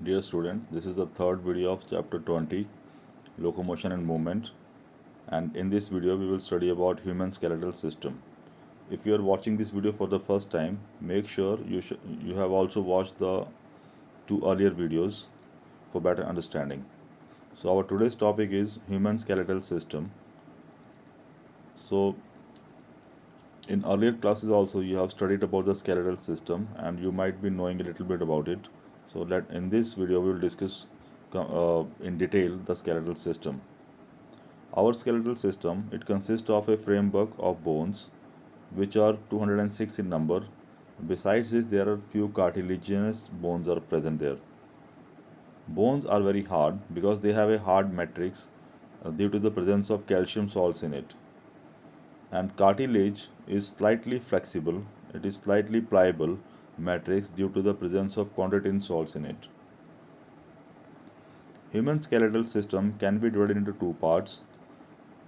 Dear students, this is the third video of chapter 20, Locomotion and Movement, and in this video we will study about human skeletal system. If you are watching this video for the first time, make sure you have also watched the two earlier videos for better understanding. So our today's topic is human skeletal system. So in earlier classes also you have studied about the skeletal system and you might be knowing a little bit about it. So let in this video we will discuss in detail the skeletal system. Our skeletal system, it consists of a framework of bones which are 206 in number. Besides this, there are few cartilaginous bones are present there. Bones are very hard because they have a hard matrix due to the presence of calcium salts in it. And cartilage is slightly flexible, it is slightly pliable matrix due to the presence of chondroitin salts in it. Human skeletal system can be divided into two parts.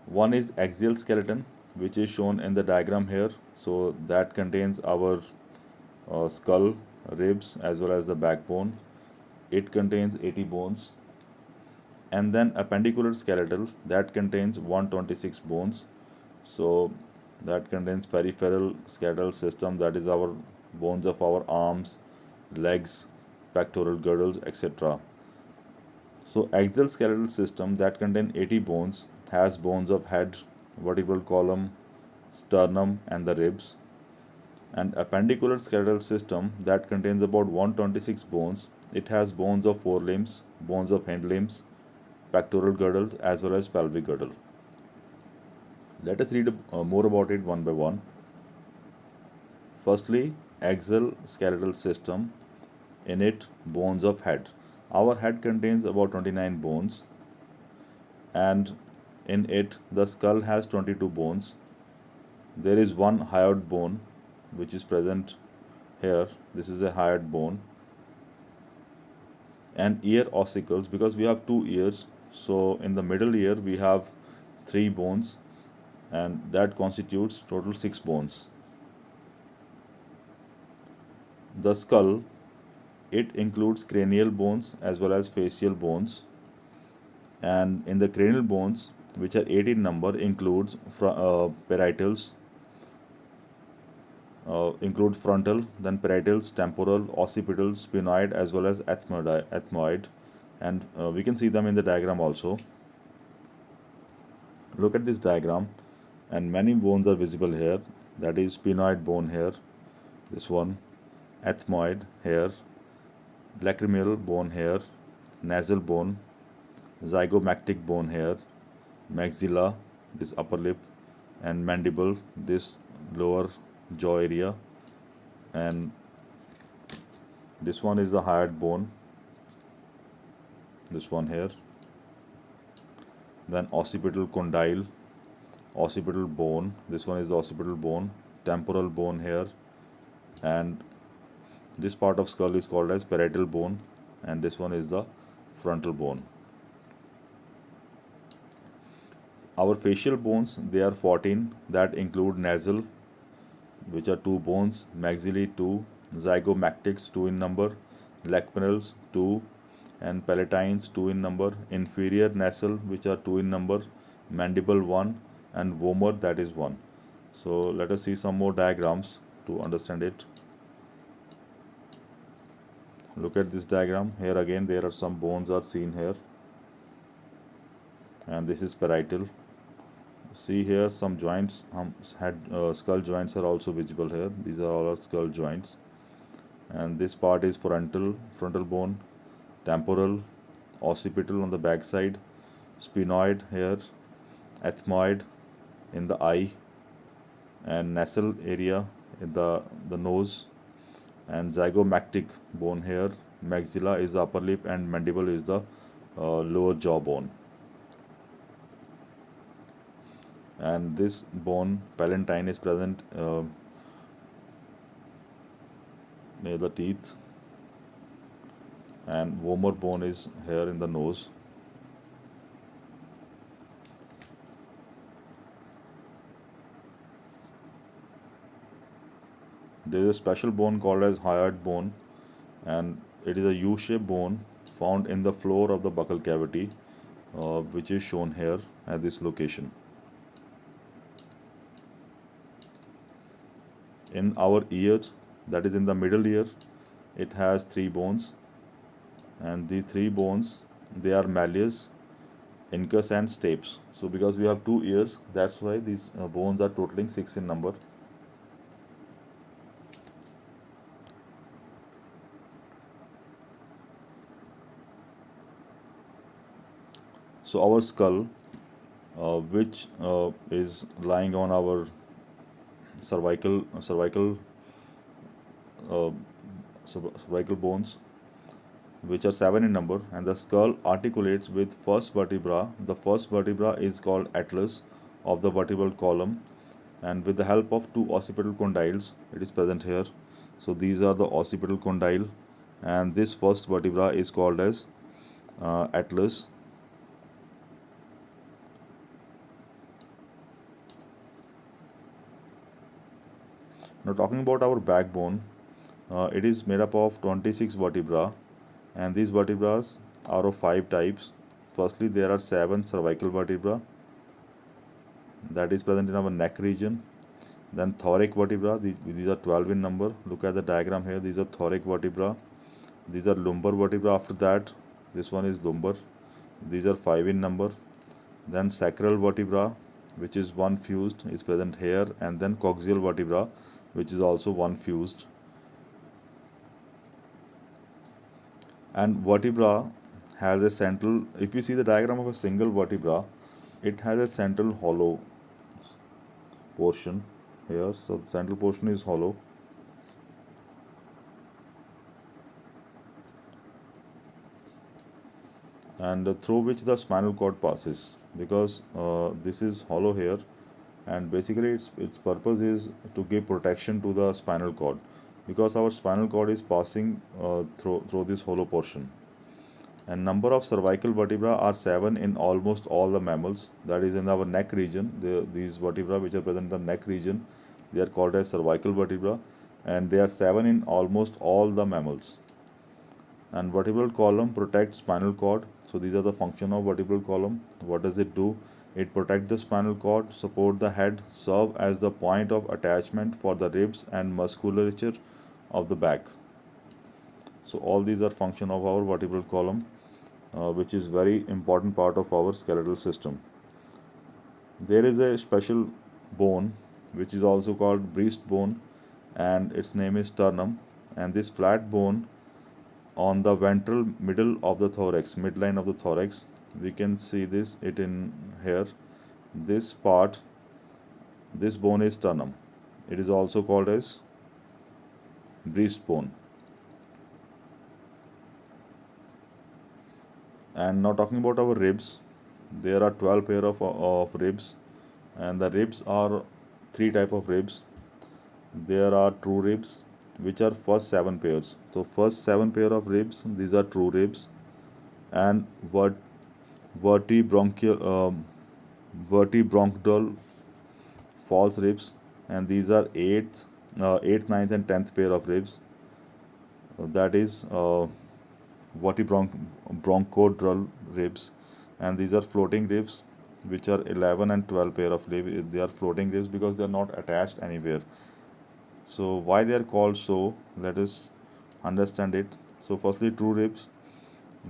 One is axial skeleton, which is shown in the diagram here. So that contains our skull, ribs, as well as the backbone. It contains 80 bones. And then appendicular skeletal, that contains 126 bones. So that contains peripheral skeletal system, that is our bones of our arms, legs, pectoral girdles, etc. So axial skeletal system that contain 80 bones has bones of head, vertebral column, sternum and the ribs. And appendicular skeletal system that contains about 126 bones. It has bones of forelimbs, bones of hind limbs, pectoral girdle as well as pelvic girdle. Let us read more about it one by one. Firstly, axial skeletal system, in it bones of head. Our head contains about 29 bones and in it the skull has 22 bones. There is one hyoid bone which is present here. This is a hyoid bone. And ear ossicles, because we have two ears, so in the middle ear we have 3 bones and that constitutes total 6 bones. The skull, it includes cranial bones as well as facial bones, and in the cranial bones, which are 8 in number, includes parietals, include frontal, then parietals, temporal, occipital, sphenoid as well as ethmoid, and we can see them in the diagram also. Look at this diagram, and many bones are visible here. That is sphenoid bone here, this one, ethmoid here, lacrimal bone here, nasal bone, zygomactic bone here, maxilla, this upper lip, and mandible, this lower jaw area, and this one is the hyoid bone, this one here. Then occipital condyle, occipital bone, this one is the occipital bone, temporal bone here, and this part of skull is called as parietal bone, and this one is the frontal bone. Our facial bones, they are 14, that include nasal, which are 2 bones, maxillae 2, zygomactics 2 in number, lacriminals 2, and palatines 2 in number, inferior nasal, which are 2 in number, mandible 1, and vomer, that is 1. So let us see some more diagrams to understand it. Look at this diagram. Here again there are some bones are seen here, and this is parietal. See here some joints, skull joints are also visible here. These are all our skull joints, and this part is frontal bone, temporal, occipital on the back side, sphenoid here, ethmoid in the eye, and nasal area in the nose, and zygomactic bone here. Maxilla is the upper lip, and mandible is the lower jaw bone. And this bone, palatine, is present near the teeth, and vomer bone is here in the nose. There is a special bone called as hyoid bone, and it is a U-shaped bone found in the floor of the buccal cavity, which is shown here at this location. In our ear, that is in the middle ear, it has three bones, and these three bones, they are malleus, incus, and stapes. So because we have two ears, that's why these bones are totaling six in number. So our skull, which is lying on our cervical uh, cervical bones, which are seven in number, and the skull articulates with first vertebra. The first vertebra is called atlas of the vertebral column, and with the help of two occipital condyles, it is present here. So these are the occipital condyle, and this first vertebra is called as atlas. Now talking about our backbone, it is made up of 26 vertebra, and these vertebrae are of five types. Firstly, there are seven cervical vertebra that is present in our neck region. Then thoracic vertebra, these are 12 in number. Look at the diagram here. These are thoracic vertebra. These are lumbar vertebra. After that, this one is lumbar. These are five in number. Then sacral vertebra, which is one fused, is present here, and then coaxial vertebra, which is also one fused. And vertebra has a central, if you see the diagram of a single vertebra, it has a central hollow portion here. So the central portion is hollow, and through which the spinal cord passes, because this is hollow here, and basically its purpose is to give protection to the spinal cord, because our spinal cord is passing through this hollow portion. And number of cervical vertebra are seven in almost all the mammals. That is in our neck region. These vertebra which are present in the neck region, they are called as cervical vertebra, and they are seven in almost all the mammals. And vertebral column protects spinal cord. So these are the function of vertebral column. What does it do? It protects the spinal cord, support the head, serve as the point of attachment for the ribs and musculature of the back. So all these are function of our vertebral column, which is very important part of our skeletal system. There is a special bone which is also called breastbone, and its name is sternum. And this flat bone on the ventral middle of the thorax, midline of the thorax, we can see it in here. This part, this bone is sternum. It is also called as breastbone. And now talking about our ribs, there are 12 pair of ribs, and the ribs are three type of ribs. There are true ribs, which are first seven pairs. So first seven pair of ribs, these are true ribs, and vertebronchial, vertebronchial false ribs, and these are eighth, ninth, and 10th pair of ribs. That is vertebronchodral ribs, and these are floating ribs, which are 11 and 12 pair of ribs. They are floating ribs because they are not attached anywhere. So why they are called so? Let us understand it. So firstly, true ribs,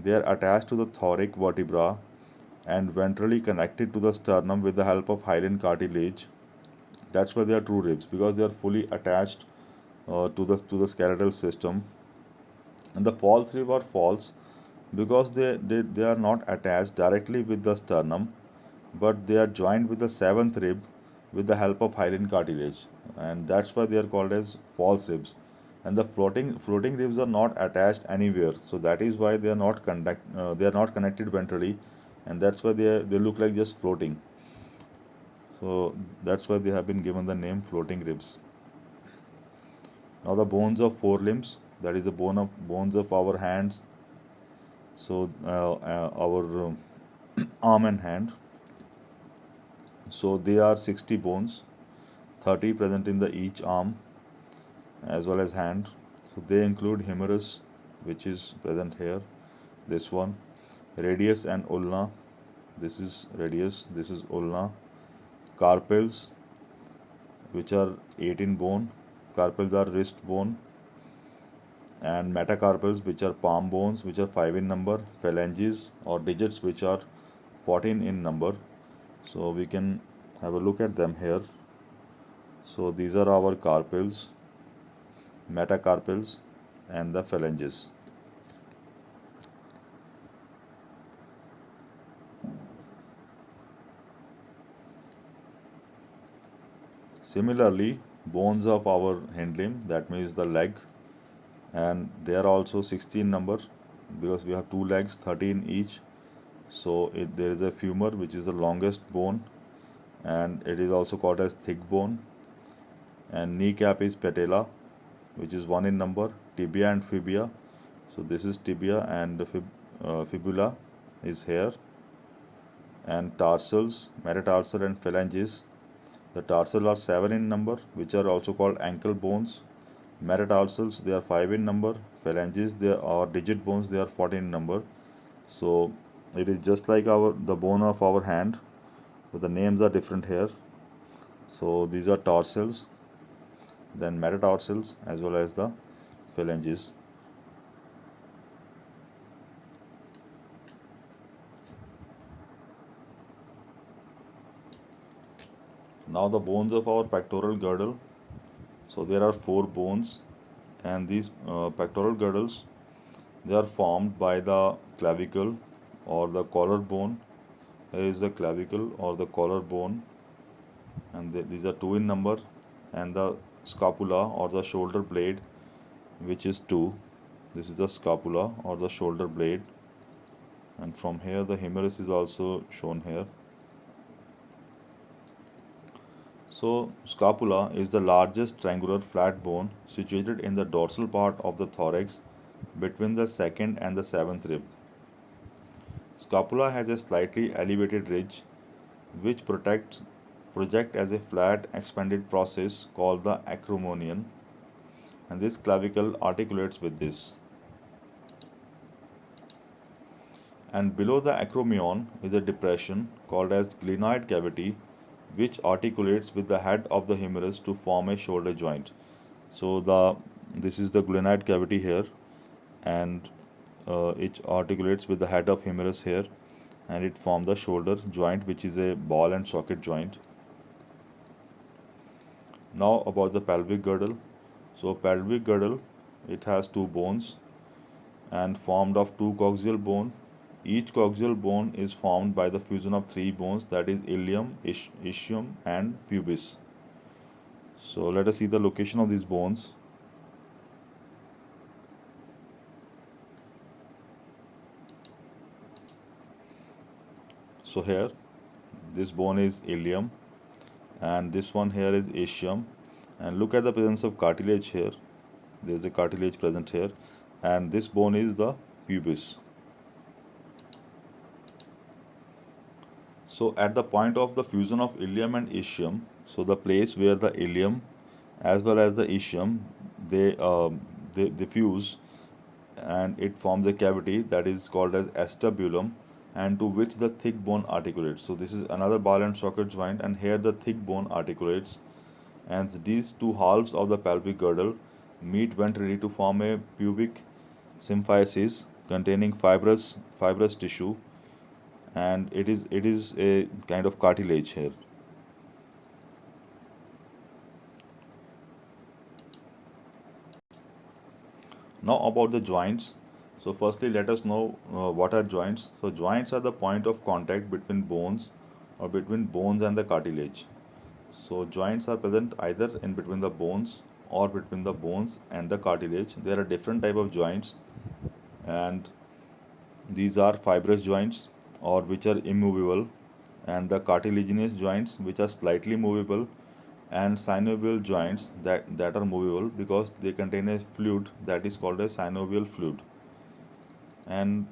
they are attached to the thoracic vertebra and ventrally connected to the sternum with the help of hyaline cartilage. That's why they are true ribs, because they are fully attached to the skeletal system. And the false rib are false because they are not attached directly with the sternum, but they are joined with the seventh rib with the help of hyaline cartilage, and that's why they are called as false ribs. And the floating ribs are not attached anywhere, so that is why they are not connected ventrally, and that's why they look like just floating. So that's why they have been given the name floating ribs. Now the bones of forelimbs, that is the bones of our hands. So our arm and hand. So they are 60 bones, 30 present in the each arm as well as hand. So they include humerus, which is present here, this one, radius and ulna. This is radius, this is ulna. Carpels, which are 18 bone. Carpels are wrist bone, and metacarpals, which are palm bones, which are 5 in number. Phalanges or digits, which are 14 in number. So we can have a look at them here. So these are our carpels, metacarpals, and the phalanges. Similarly, bones of our hind limb, that means the leg, and they are also 16 number because we have two legs, 13 each. So there is a femur, which is the longest bone, and it is also called as thick bone. And kneecap is patella, which is 1 in number. Tibia and fibia, so this is tibia, and the fibula is here. And tarsals, metatarsal and phalanges, the tarsal are 7 in number, which are also called ankle bones. Metatarsals, they are 5 in number. Phalanges, they are digit bones, they are 14 in number. So it is just like the bone of our hand, but the names are different here. So these are tarsals, then metatarsals, as well as the phalanges. Now the bones of our pectoral girdle. So there are 4 bones, and these pectoral girdles, they are formed by the clavicle or the collar bone. Here is the clavicle or the collar bone, and these are 2 in number. And the scapula or the shoulder blade, which is 2. This is the scapula or the shoulder blade, and from here the humerus is also shown here. So scapula is the largest triangular flat bone situated in the dorsal part of the thorax between the second and the seventh rib. Scapula has a slightly elevated ridge which project as a flat expanded process called the acromion, and this clavicle articulates with this. And below the acromion is a depression called as glenoid cavity, which articulates with the head of the humerus to form a shoulder joint. So this is the glenoid cavity here, and it articulates with the head of humerus here, and it forms the shoulder joint, which is a ball and socket joint. Now about the pelvic girdle. So pelvic girdle, it has 2 bones and formed of 2 coaxial bone. Each coaxial bone is formed by the fusion of 3 bones, that is ilium, ischium, and pubis. So let us see the location of these bones. So here, this bone is ilium, and this one here is ischium. And look at the presence of cartilage here. There is a cartilage present here, and this bone is the pubis. So at the point of the fusion of ilium and ischium, so the place where the ilium as well as the ischium, they fuse, and it forms a cavity that is called as acetabulum, and to which the thick bone articulates. So this is another ball and socket joint, and here the thick bone articulates, and these 2 halves of the pelvic girdle meet ventrally to form a pubic symphysis containing fibrous tissue, and it is a kind of cartilage here. Now about the joints. So firstly, let us know what are joints. So joints are the point of contact between bones or between bones and the cartilage. So joints are present either in between the bones or between the bones and the cartilage. There are different type of joints, and these are fibrous joints or which are immovable, and the cartilaginous joints which are slightly movable, and synovial joints that are movable because they contain a fluid that is called a synovial fluid. And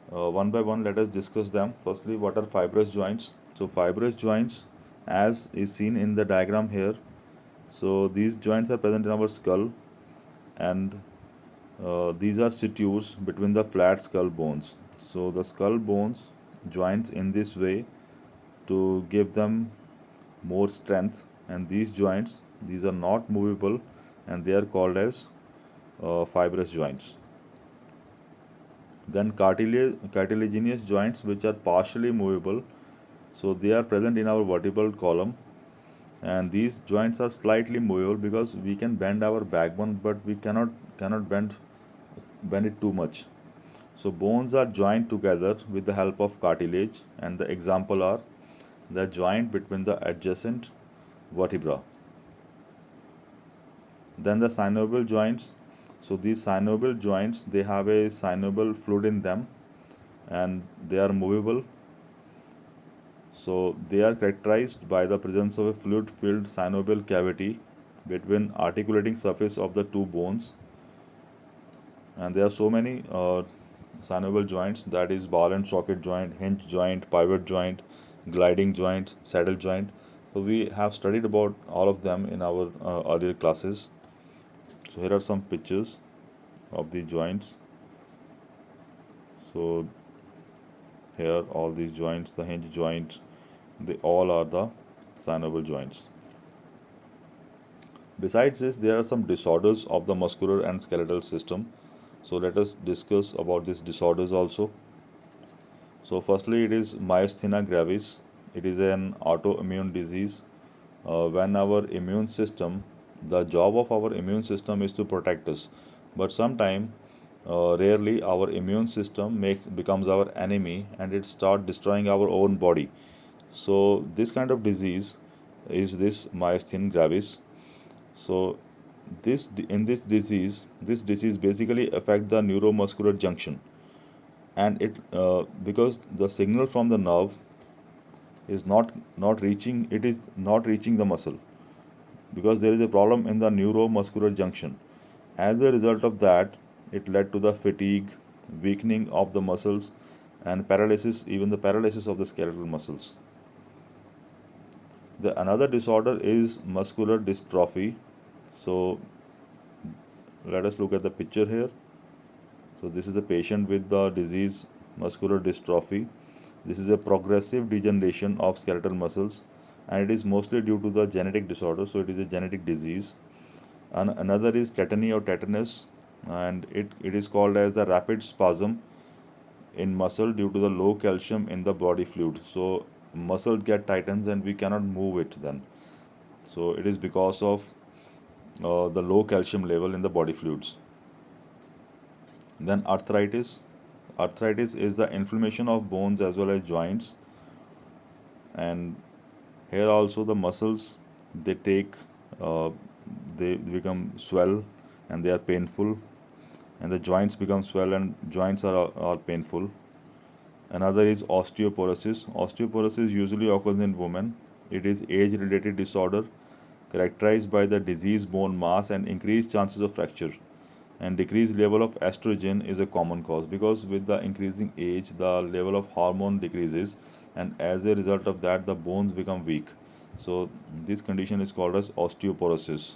one by one, let us discuss them. Firstly, what are fibrous joints? So fibrous joints, as is seen in the diagram here, so these joints are present in our skull, and These are sutures between the flat skull bones. So the skull bones joints in this way to give them more strength, and these are not movable, and they are called as fibrous joints. Then cartilaginous joints, which are partially movable, so they are present in our vertebral column, and these joints are slightly movable because we can bend our backbone, but we cannot bend it too much. So bones are joined together with the help of cartilage, and the example are the joint between the adjacent vertebra. Then the synovial joints. So these synovial joints, they have a synovial fluid in them, and they are movable. So they are characterized by the presence of a fluid-filled synovial cavity between articulating surface of the two bones. And there are so many synovial joints, that is ball and socket joint, hinge joint, pivot joint, gliding joint, saddle joint. So we have studied about all of them in our earlier classes. So here are some pictures of the joints. So here all these joints, the hinge joint, they all are the synovial joints. Besides this, there are some disorders of the muscular and skeletal system. So let us discuss about these disorders also. So firstly, it is myasthenia gravis. It is an autoimmune disease. When our immune system, the job of our immune system is to protect us, but sometimes, rarely, our immune system becomes our enemy, and it start destroying our own body. So this kind of disease is this myasthenia gravis. So this disease basically affect the neuromuscular junction, and it because the signal from the nerve is not reaching, it is not reaching the muscle, because there is a problem in the neuromuscular junction. As a result of that, it led to the fatigue, weakening of the muscles, and paralysis, even the paralysis of the skeletal muscles. The another disorder is muscular dystrophy. So let us look at the picture here. So this is a patient with the disease muscular dystrophy. This is a progressive degeneration of skeletal muscles, and it is mostly due to the genetic disorder. So it is a genetic disease. And another is tetany or tetanus, and it is called as the rapid spasm in muscle due to the low calcium in the body fluid. So muscle get tightens and we cannot move it then. So it is because of the low calcium level in the body fluids. Then arthritis. Arthritis is the inflammation of bones as well as joints, and here also the muscles, they take uh, they become swell, and they are painful, and the joints become swell and joints are painful. Another is osteoporosis. Osteoporosis usually occurs in women. It is age-related disorder characterized by the diseased bone mass and increased chances of fracture. And decreased level of estrogen is a common cause, because with the increasing age, the level of hormone decreases, and as a result of that, the bones become weak. So this condition is called as osteoporosis.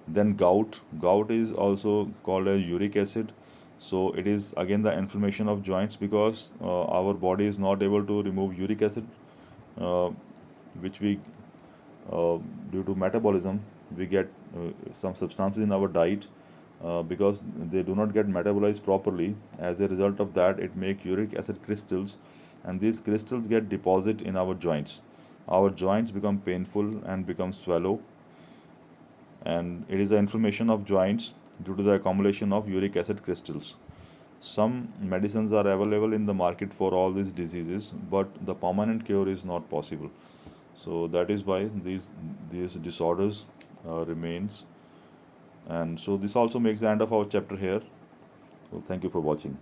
Then gout is also called as uric acid. So it is again the inflammation of joints, because our body is not able to remove uric acid, uh, which we uh, due to metabolism we get some substances in our diet, because they do not get metabolized properly. As a result of that, it make uric acid crystals, and these crystals get deposit in our joints. Our joints become painful and become swallow, and it is the inflammation of joints due to the accumulation of uric acid crystals. Some medicines are available in the market for all these diseases, but the permanent cure is not possible. So that is why these disorders remains. And so this also makes the end of our chapter here. So thank you for watching.